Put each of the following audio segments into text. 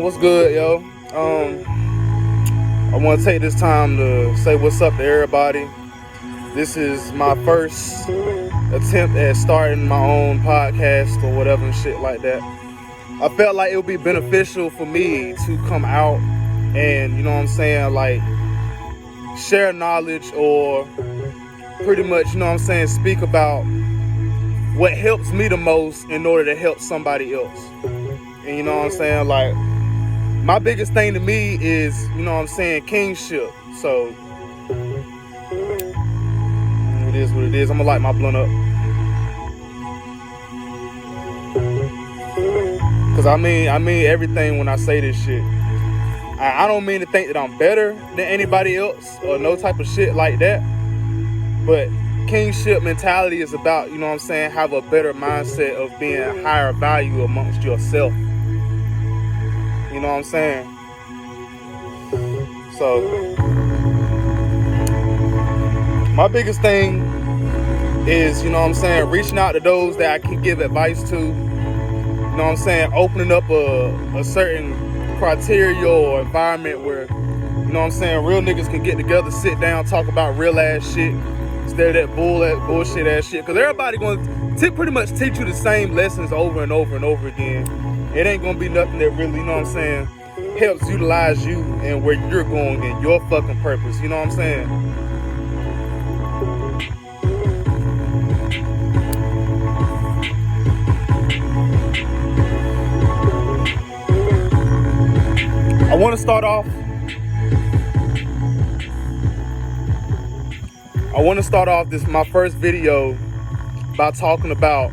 What's good, yo? I want to take this time to say what's up to everybody. This is my first attempt at starting my own podcast or whatever and shit like that. I felt like it would be beneficial for me to come out and, you know what I'm saying, like, share knowledge or pretty much, you know what I'm saying, speak about what helps me the most in order to help somebody else. And you know what I'm saying, like, my biggest thing to me is, you know what I'm saying, kingship. So it is what it is. I'm gonna light my blunt up, cause I mean everything when I say this shit. I don't mean to think that I'm better than anybody else or no type of shit like that, but kingship mentality is about, you know what I'm saying, have a better mindset of being higher value amongst yourself. You know what I'm saying? So my biggest thing is, you know what I'm saying, reaching out to those that I can give advice to. You know what I'm saying? Opening up a certain criteria or environment where, you know what I'm saying, real niggas can get together, sit down, talk about real ass shit instead of that bullshit ass shit. Cause everybody going to pretty much teach you the same lessons over and over and over again. It ain't gonna be nothing that really, you know what I'm saying, helps utilize you and where you're going and your fucking purpose. You know what I'm saying? I want to start off this my first video by talking about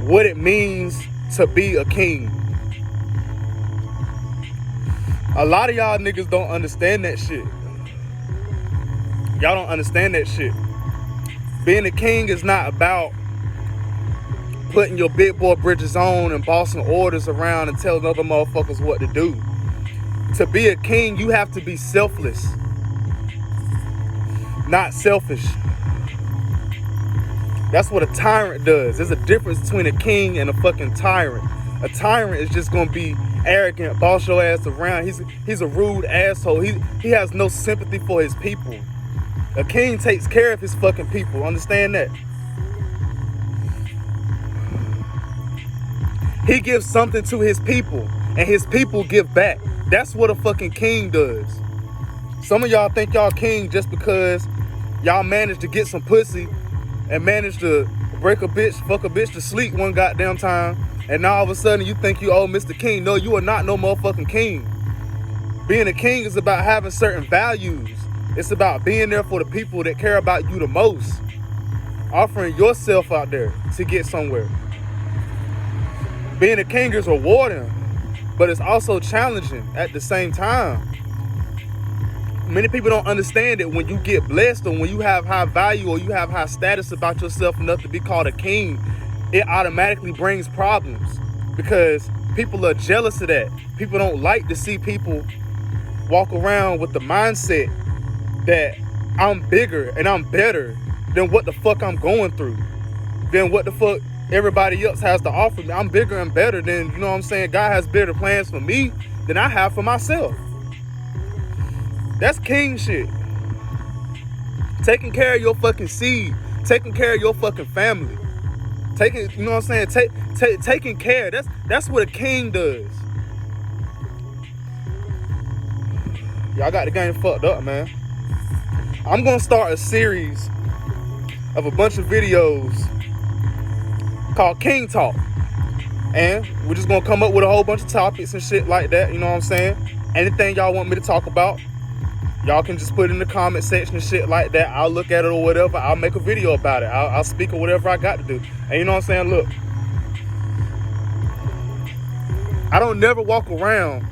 what it means to be a king. A lot of y'all niggas don't understand that shit. Y'all don't understand that shit. Being a king is not about putting your big boy britches on and bossing orders around and telling other motherfuckers what to do. To be a king, you have to be selfless, not selfish. That's what a tyrant does. There's a difference between a king and a fucking tyrant. A tyrant is just gonna be arrogant, boss your ass around. He's a rude asshole. He has no sympathy for his people. A king takes care of his fucking people. Understand that? He gives something to his people, and his people give back. That's what a fucking king does. Some of y'all think y'all king just because y'all managed to get some pussy and managed to fuck a bitch to sleep one goddamn time, and now all of a sudden you think you owe Mr. King. No, you are not no motherfucking king. Being a king is about having certain values. It's about being there for the people that care about you the most. Offering yourself out there to get somewhere. Being a king is rewarding, but it's also challenging at the same time. Many people don't understand that when you get blessed or when you have high value or you have high status about yourself enough to be called a king, it automatically brings problems because people are jealous of that. People don't like to see people walk around with the mindset that I'm bigger and I'm better than what the fuck I'm going through, than what the fuck everybody else has to offer me. I'm bigger and better than, you know what I'm saying, God has better plans for me than I have for myself. That's king shit. Taking care of your fucking seed. Taking care of your fucking family. You know what I'm saying? Taking care. That's what a king does. Y'all got the game fucked up, man. I'm gonna start a series of a bunch of videos called King Talk. And we're just gonna come up with a whole bunch of topics and shit like that, you know what I'm saying? Anything y'all want me to talk about, y'all can just put it in the comment section and shit like that. I'll look at it or whatever. I'll make a video about it. I'll speak or whatever I got to do. And you know what I'm saying? Look, I don't never walk around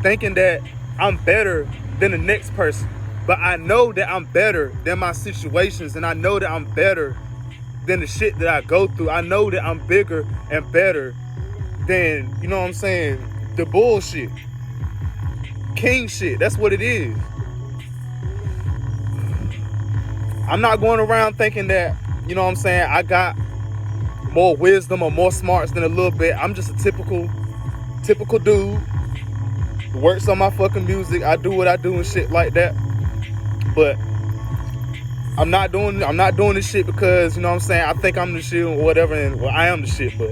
thinking that I'm better than the next person. But I know that I'm better than my situations, and I know that I'm better than the shit that I go through. I know that I'm bigger and better than, you know what I'm saying, the bullshit. King shit. That's what it is. I'm not going around thinking that, you know what I'm saying, I got more wisdom or more smarts than a little bit. I'm just a typical typical dude, works on my fucking music. I do what I do and shit like that. But I'm not doing this shit because, you know what I'm saying, I think I'm the shit or whatever, and well, I am the shit, but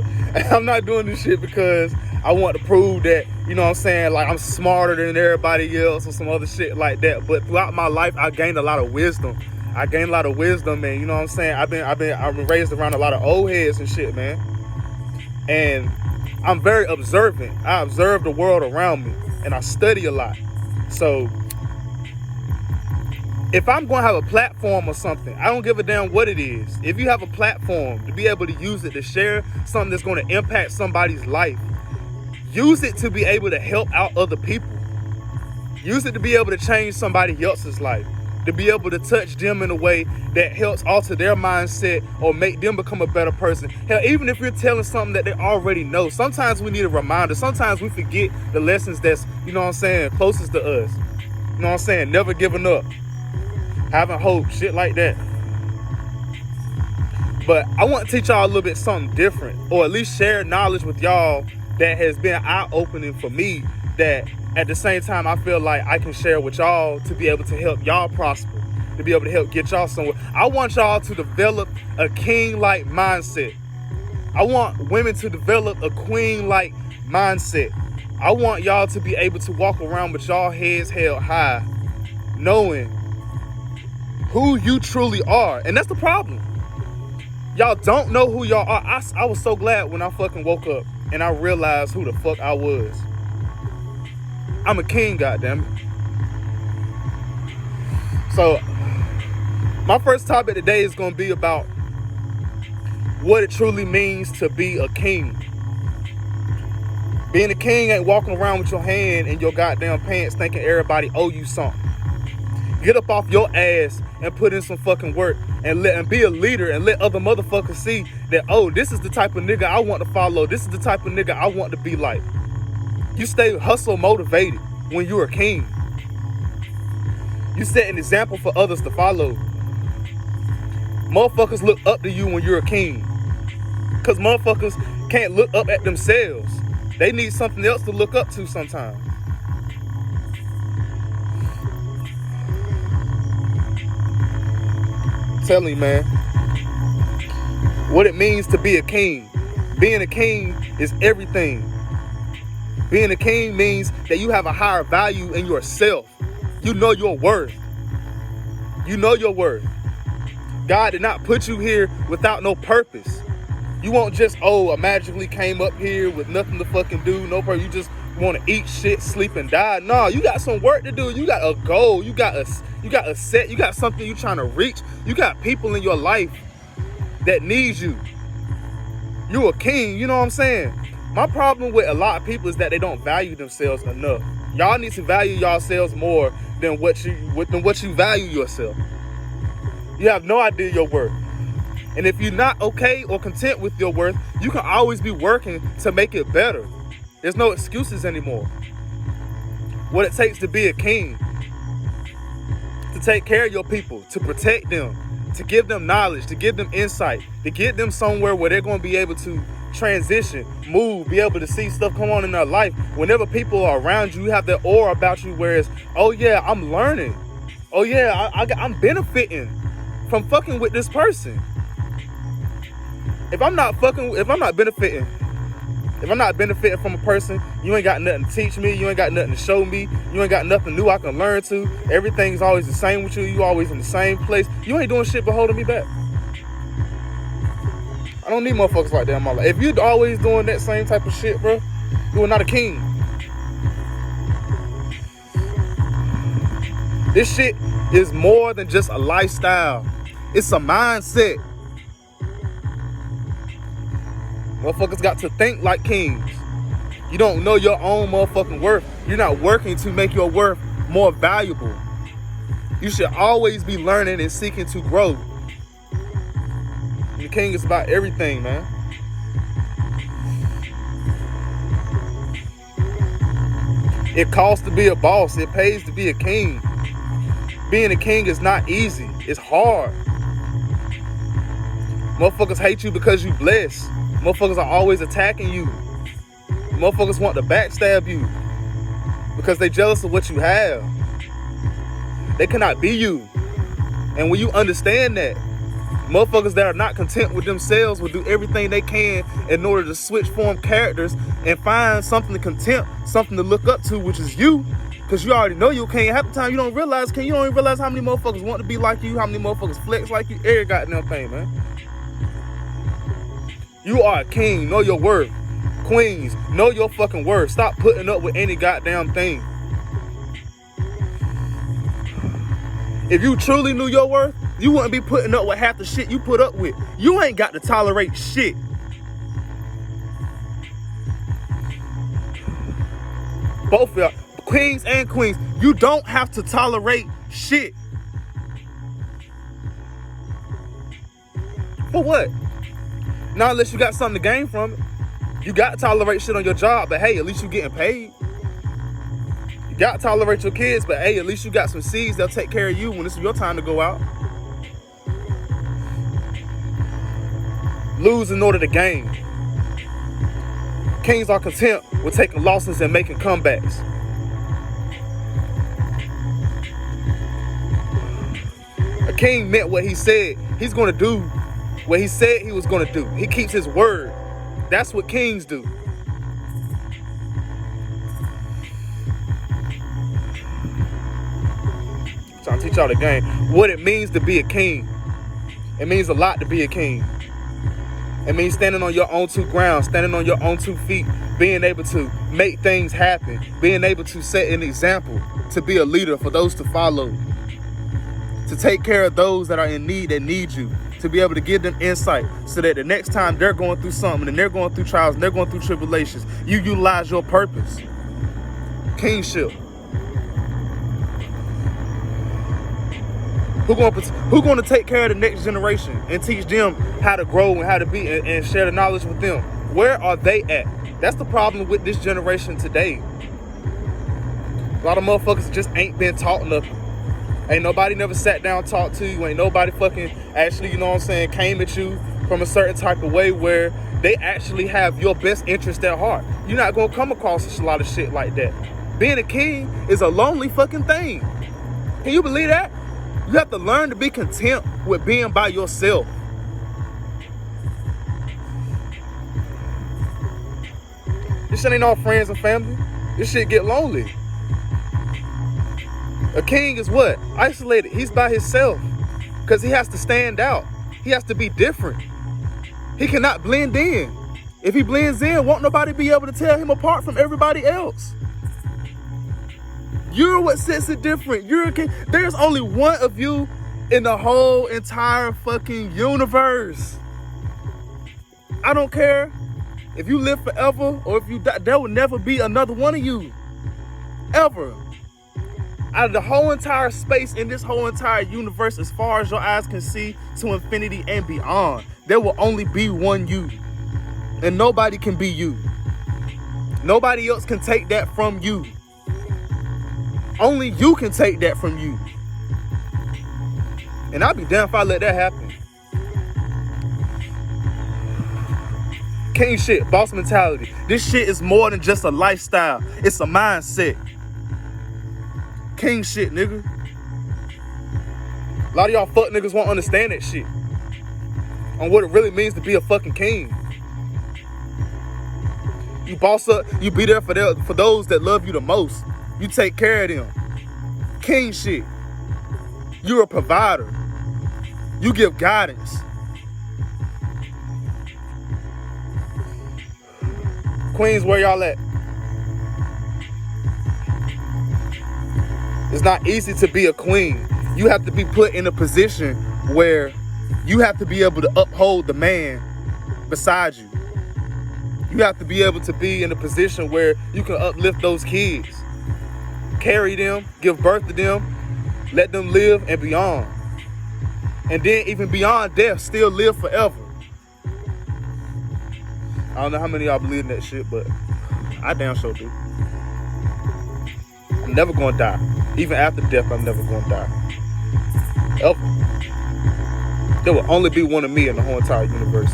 I'm not doing this shit because I want to prove that, you know what I'm saying, like I'm smarter than everybody else or some other shit like that. But throughout my life, I gained a lot of wisdom. And you know what I'm saying, I've been raised around a lot of old heads and shit, man. And I'm very observant. I observe the world around me and I study a lot. So if I'm going to have a platform or something, I don't give a damn what it is. If you have a platform, to be able to use it to share something that's going to impact somebody's life, use it to be able to help out other people. Use it to be able to change somebody else's life, to be able to touch them in a way that helps alter their mindset or make them become a better person. Hell, even if you're telling something that they already know, sometimes we need a reminder. Sometimes we forget the lessons that's, you know what I'm saying, closest to us. You know what I'm saying? Never giving up, having hope, shit like that. But I want to teach y'all a little bit something different, or at least share knowledge with y'all that has been eye-opening for me, that at the same time I feel like I can share with y'all to be able to help y'all prosper, to be able to help get y'all somewhere. I want y'all to develop a king-like mindset. I want women to develop a queen-like mindset. I want y'all to be able to walk around with y'all heads held high, knowing who you truly are. And that's the problem. Y'all don't know who y'all are. I was so glad when I fucking woke up and I realized who the fuck I was. I'm a king, goddammit. So my first topic today is going to be about what it truly means to be a king. Being a king ain't walking around with your hand in your goddamn pants thinking everybody owe you something. Get up off your ass and put in some fucking work and be a leader and let other motherfuckers see that, oh, this is the type of nigga I want to follow. This is the type of nigga I want to be like. You stay hustle motivated when you're a king. You set an example for others to follow. Motherfuckers look up to you when you're a king. Because motherfuckers can't look up at themselves. They need something else to look up to sometimes. Telling you, man, what it means to be a king. Being a king is everything. Being a king means that you have a higher value in yourself. You know your worth. You know your worth. God did not put you here without no purpose. You won't just, I magically came up here with nothing to fucking do, no purpose. You just want to eat, shit, sleep, and die. No, you got some work to do. You got a goal. You got a set. You got something you trying to reach. You got people in your life that need you. You a king. You know what I'm saying? My problem with a lot of people is that they don't value themselves enough. Y'all need to value yourselves more than what you value yourself. You have no idea your worth. And if you're not okay or content with your worth, you can always be working to make it better. There's no excuses anymore. What it takes to be a king, to take care of your people, to protect them, to give them knowledge, to give them insight, to get them somewhere where they're going to be able to transition, move, be able to see stuff come on in their life. Whenever people are around you, you have that aura about you where it's, oh yeah, I'm learning. Oh yeah, I'm benefiting from fucking with this person. If I'm not benefiting from a person, you ain't got nothing to teach me, you ain't got nothing to show me, you ain't got nothing new I can learn to. Everything's always the same with you, you always in the same place. You ain't doing shit but holding me back. I don't need motherfuckers like that in my life. If you're always doing that same type of shit, bro, you are not a king. This shit is more than just a lifestyle. It's a mindset. Motherfuckers got to think like kings. You don't know your own motherfucking worth. You're not working to make your worth more valuable. You should always be learning and seeking to grow. And the king is about everything, man. It costs to be a boss. It pays to be a king. Being a king is not easy. It's hard. Motherfuckers hate you because you blessed. Motherfuckers are always attacking you. Motherfuckers want to backstab you because they jealous of what you have. They cannot be you. And when you understand that, motherfuckers that are not content with themselves will do everything they can in order to switch form characters and find something to contempt, something to look up to, which is you. Because you already know you can't. Half the time you don't realize, you don't even realize how many motherfuckers want to be like you, how many motherfuckers flex like you, every goddamn thing, man. You are a king, know your worth. Queens, know your fucking worth. Stop putting up with any goddamn thing. If you truly knew your worth, you wouldn't be putting up with half the shit you put up with. You ain't got to tolerate shit. Both of y'all, kings and queens, you don't have to tolerate shit. For what? Not unless you got something to gain from it. You got to tolerate shit on your job, but hey, at least you getting paid. You got to tolerate your kids, but hey, at least you got some seeds that'll take care of you when it's your time to go out. Lose in order to gain. Kings are content with taking losses and making comebacks. A king meant what he said. He's going to do what he said he was going to do. He keeps his word. That's what kings do. I'm trying to teach y'all the game. What it means to be a king. It means a lot to be a king. It means standing on your own two grounds, standing on your own 2 feet, being able to make things happen, being able to set an example, to be a leader for those to follow, to take care of those that are in need, that need you, to be able to give them insight so that the next time they're going through something and they're going through trials and they're going through tribulations, you utilize your purpose. Kingship. Who going to take care of the next generation and teach them how to grow and how to be and share the knowledge with them? Where are they at? That's the problem with this generation today. A lot of motherfuckers just ain't been taught nothing. Ain't nobody never sat down and talked to you. Ain't nobody fucking actually, you know what I'm saying, came at you from a certain type of way where they actually have your best interest at heart. You're not going to come across a lot of shit like that. Being a king is a lonely fucking thing. Can you believe that? You have to learn to be content with being by yourself. This shit ain't all friends and family. This shit get lonely. A king is what? Isolated. He's by himself because he has to stand out. He has to be different. He cannot blend in. If he blends in, won't nobody be able to tell him apart from everybody else. You're what sets it different. You're a king. There's only one of you in the whole entire fucking universe. I don't care if you live forever or if you die. There will never be another one of you. Ever. Out of the whole entire space in this whole entire universe, as far as your eyes can see to infinity and beyond, there will only be one you. And nobody can be you. Nobody else can take that from you. Only you can take that from you. And I'll be damned if I let that happen. King shit, boss mentality. This shit is more than just a lifestyle. It's a mindset. King shit, nigga. A lot of y'all fuck niggas won't understand that shit. On what it really means to be a fucking king. You boss up, you be there for those that love you the most. You take care of them. King shit. You're a provider. You give guidance. Queens, where y'all at? It's not easy to be a queen. You have to be put in a position where you have to be able to uphold the man beside you. You have to be able to be in a position where you can uplift those kids. Carry them, give birth to them, let them live and beyond. And then even beyond death, still live forever. I don't know how many of y'all believe in that shit, but I damn sure do. I'm never gonna die. Even after death, I'm never gonna die. Ever. There will only be one of me in the whole entire universe.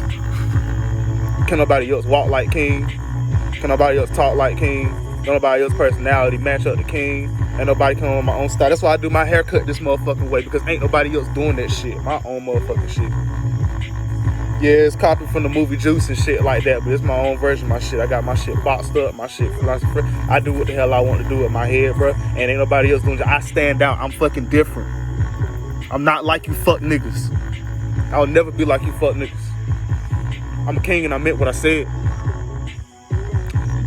Can nobody else walk like king? Can nobody else talk like King. Don't nobody else personality match up to King. Ain't nobody come on my own style. That's why I do my haircut this motherfucking way, because ain't nobody else doing that shit. My own motherfucking shit. Yeah, it's copied from the movie Juice and shit like that, but it's my own version of my shit. I got my shit boxed up, my shit philosophy. I do what the hell I want to do with my head, bro. And ain't nobody else doing it. I stand out. I'm fucking different. I'm not like you fuck niggas. I'll never be like you fuck niggas. I'm a king and I meant what I said.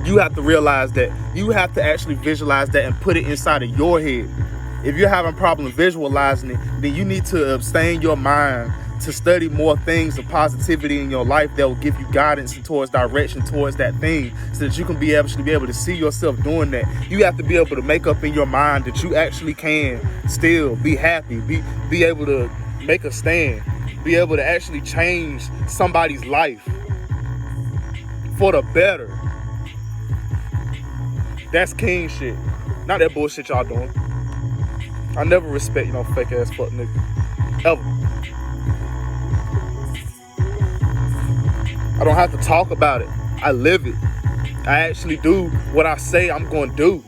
You have to realize that. You have to actually visualize that and put it inside of your head. If you're having problems visualizing it, then you need to abstain your mind to study more things of positivity in your life that will give you guidance and towards direction towards that thing, so that you can be able to see yourself doing that. You have to be able to make up in your mind that you actually can still be happy, be able to make a stand, be able to actually change somebody's life for the better. That's king shit. Not that bullshit y'all doing. I never respect, fake ass fuck nigga. Ever. I don't have to talk about it. I live it. I actually do what I say I'm going to do.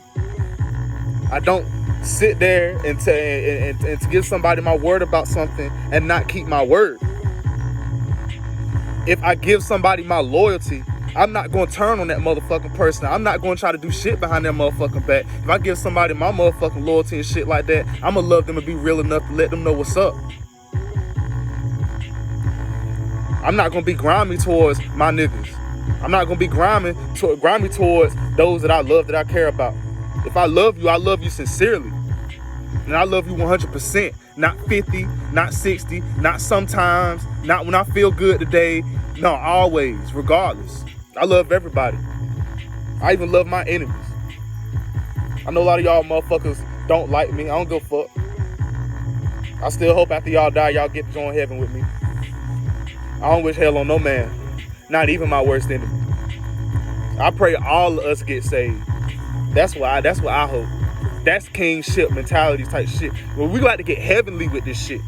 I don't sit there and to give somebody my word about something and not keep my word. If I give somebody my loyalty, I'm not going to turn on that motherfucking person. I'm not going to try to do shit behind their motherfucking back. If I give somebody my motherfucking loyalty and shit like that, I'm going to love them and be real enough to let them know what's up. I'm not going to be grimy towards my niggas. I'm not going to be grimy towards those that I love, that I care about. If I love you sincerely. And I love you 100%. Not 50, not 60, not sometimes, not when I feel good today. No, always, regardless. I love everybody. I even love my enemies. I know a lot of y'all motherfuckers don't like me. I don't give a fuck. I still hope after y'all die, y'all get to join heaven with me. I don't wish hell on no man, not even my worst enemy. I pray all of us get saved. That's what I hope. That's kingship mentality type shit. Well, we got to get heavenly with this shit.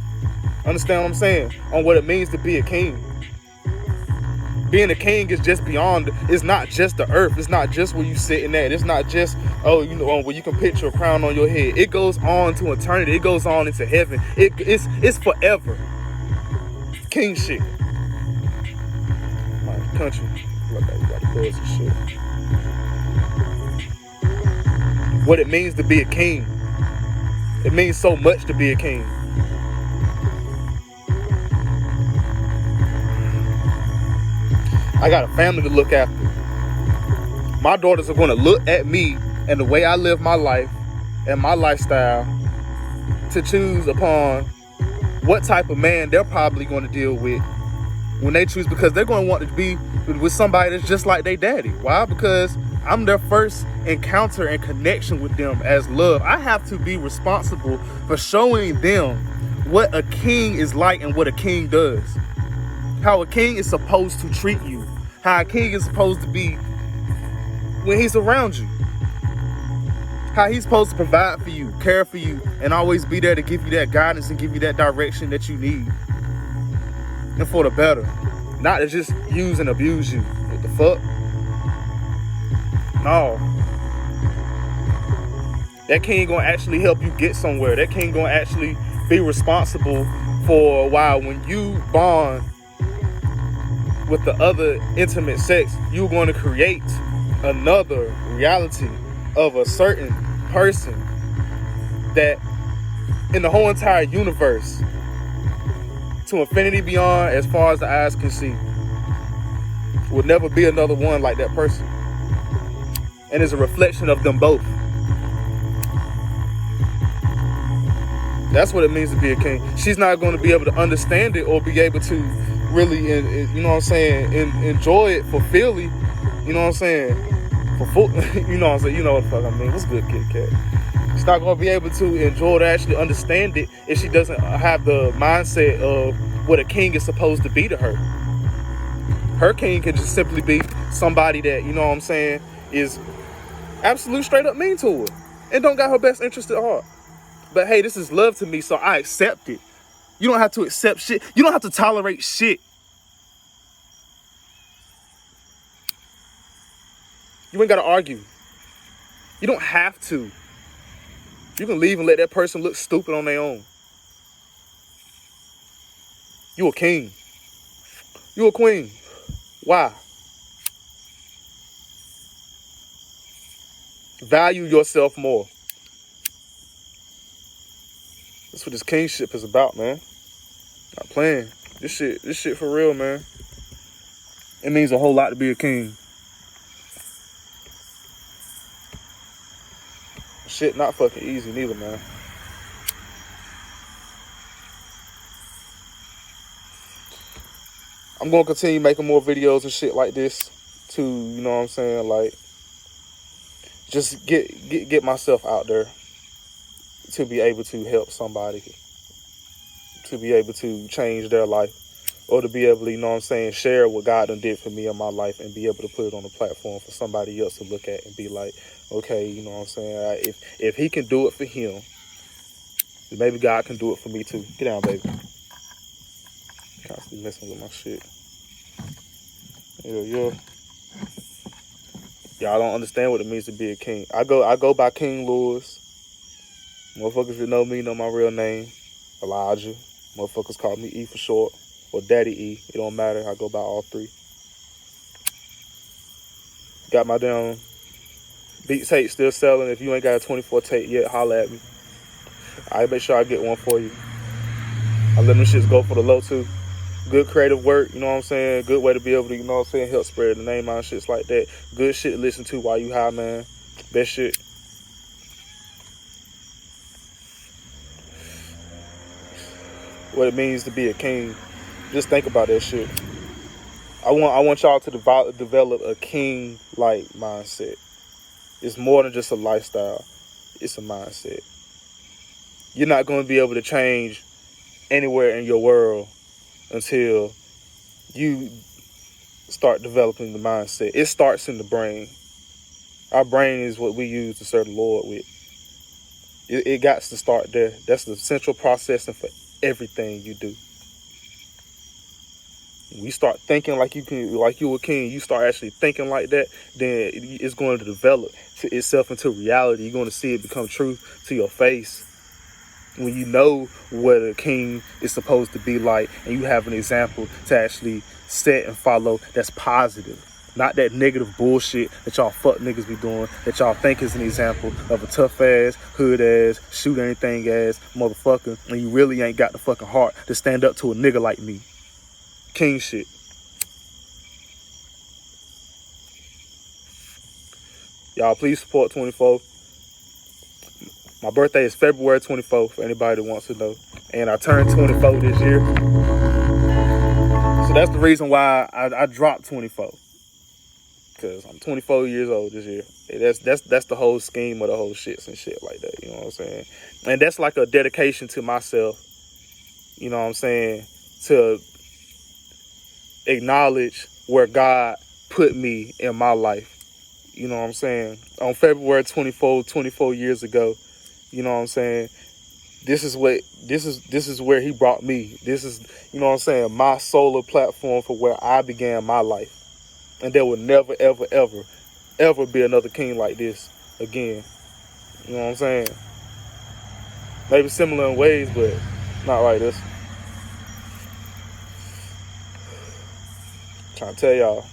Understand what I'm saying? On what it means to be a king. Being a king is just beyond. It's not just the earth. It's not just where you sitting at. It's not just where you can picture a crown on your head. It goes on to eternity. It goes on into heaven. It's forever. King shit. Country. Look like we got to buzz and shit. What it means to be a king. It means so much to be a king. I got a family to look after. My daughters are going to look at me and the way I live my life and my lifestyle to choose upon what type of man they're probably going to deal with when they choose, because they're going to want to be with somebody that's just like their daddy. Why? Because I'm their first encounter and connection with them as love. I have to be responsible for showing them what a king is like and what a king does. How a king is supposed to treat you. How a king is supposed to be when he's around you. How he's supposed to provide for you, care for you, and always be there to give you that guidance and give you that direction that you need. And for the better. Not to just use and abuse you. What the fuck? No. That king gonna actually help you get somewhere. That king gonna actually be responsible for a while. When you bond with the other intimate sex, you're going to create another reality of a certain person that in the whole entire universe, to infinity beyond, as far as the eyes can see, will never be another one like that person. And it's a reflection of them both. That's what it means to be a king. She's not going to be able to understand it or be able to really, you know what I'm saying, enjoy it fulfilly. You know what I'm saying? You know what I'm saying? You know what the fuck I mean. What's good, Kit Kat? She's not going to be able to enjoy it, actually understand it, if she doesn't have the mindset of what a king is supposed to be to her. Her king can just simply be somebody that, you know what I'm saying, is absolute straight up mean to her and don't got her best interest at heart. But hey, this is love to me, so I accept it. You don't have to accept shit. You don't have to tolerate shit. You ain't got to argue. You don't have to. You can leave and let that person look stupid on their own. You a king. You a queen. Why? Value yourself more. That's what this kingship is about, man. Not playing. This shit for real, man. It means a whole lot to be a king. Shit not fucking easy neither, man. I'm gonna continue making more videos and shit like this to, you know what I'm saying, like, just get myself out there to be able to help somebody, to be able to change their life, or to be able to, you know what I'm saying, share what God done did for me in my life and be able to put it on the platform for somebody else to look at and be like, okay, you know what I'm saying, if he can do it for him, maybe God can do it for me too. Get down, baby. Constantly messing with my shit. Yeah. Y'all don't understand what it means to be a king. I go by King Lewis. Motherfuckers that know me know my real name, Elijah. Motherfuckers call me E for short, or Daddy E. It don't matter. I go by all three. Got my damn beat tape still selling. If you ain't got a 24 tape yet, holla at me. I make sure I get one for you. I let them shits go for the low too. Good creative work, you know what I'm saying? Good way to be able to, you know what I'm saying, help spread the name on shits like that. Good shit to listen to while you high, man. Best shit. What it means to be a king. Just think about that shit. I want y'all to develop a king-like mindset. It's more than just a lifestyle. It's a mindset. You're not going to be able to change anywhere in your world until you start developing the mindset. It starts in the brain. Our brain is what we use to serve the Lord with. It got to start there. That's the central processing for everything you do. When you start thinking like you a king, you start actually thinking like that, then it's going to develop itself into reality. You're going to see it become truth to your face. When you know what a king is supposed to be like, and you have an example to actually set and follow that's positive. Not that negative bullshit that y'all fuck niggas be doing, that y'all think is an example of a tough ass, hood ass, shoot anything ass motherfucker, and you really ain't got the fucking heart to stand up to a nigga like me. King shit. Y'all please support 24. My birthday is February 24th, for anybody that wants to know. And I turned 24 this year. So that's the reason why I dropped 24. Because I'm 24 years old this year. That's the whole scheme of the whole shits and shit like that. You know what I'm saying? And that's like a dedication to myself. You know what I'm saying? To acknowledge where God put me in my life. You know what I'm saying? On February 24 years ago, you know what I'm saying? This is where he brought me. This is, you know what I'm saying, my solar platform for where I began my life. And there will never, ever, ever, ever be another king like this again. You know what I'm saying? Maybe similar in ways, but not like this. I'm trying to tell y'all.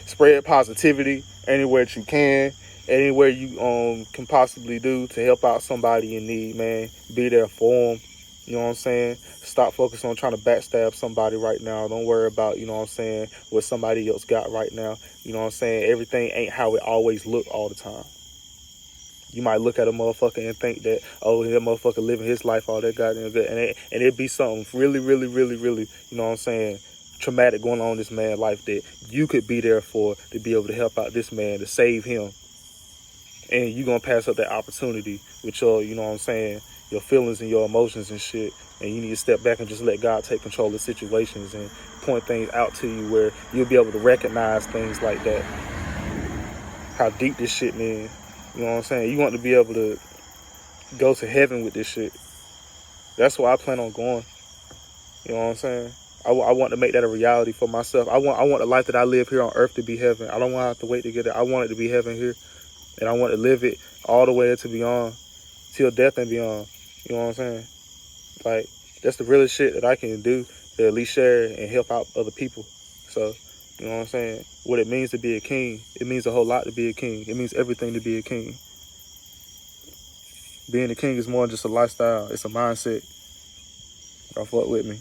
Spread positivity anywhere that you can. Anywhere you can possibly do to help out somebody in need, man. Be there for them. You know what I'm saying? Stop focusing on trying to backstab somebody right now. Don't worry about, you know what I'm saying, what somebody else got right now. You know what I'm saying? Everything ain't how it always look all the time. You might look at a motherfucker and think that, oh, that motherfucker living his life all that goddamn good. And it'd be something really, really, really, really, you know what I'm saying, traumatic going on in this man's life that you could be there for, to be able to help out this man, to save him. And you're going to pass up that opportunity with your, you know what I'm saying, your feelings and your emotions and shit. And you need to step back and just let God take control of situations and point things out to you where you'll be able to recognize things like that. How deep this shit is. You know what I'm saying? You want to be able to go to heaven with this shit. That's where I plan on going. You know what I'm saying? I want to make that a reality for myself. I want the life that I live here on earth to be heaven. I don't want to have to wait to get it. I want it to be heaven here. And I want to live it all the way to beyond, till death and beyond. You know what I'm saying? Like, that's the realest shit that I can do to at least share and help out other people. So, you know what I'm saying? What it means to be a king, it means a whole lot to be a king. It means everything to be a king. Being a king is more than just a lifestyle. It's a mindset. Y'all fuck with me.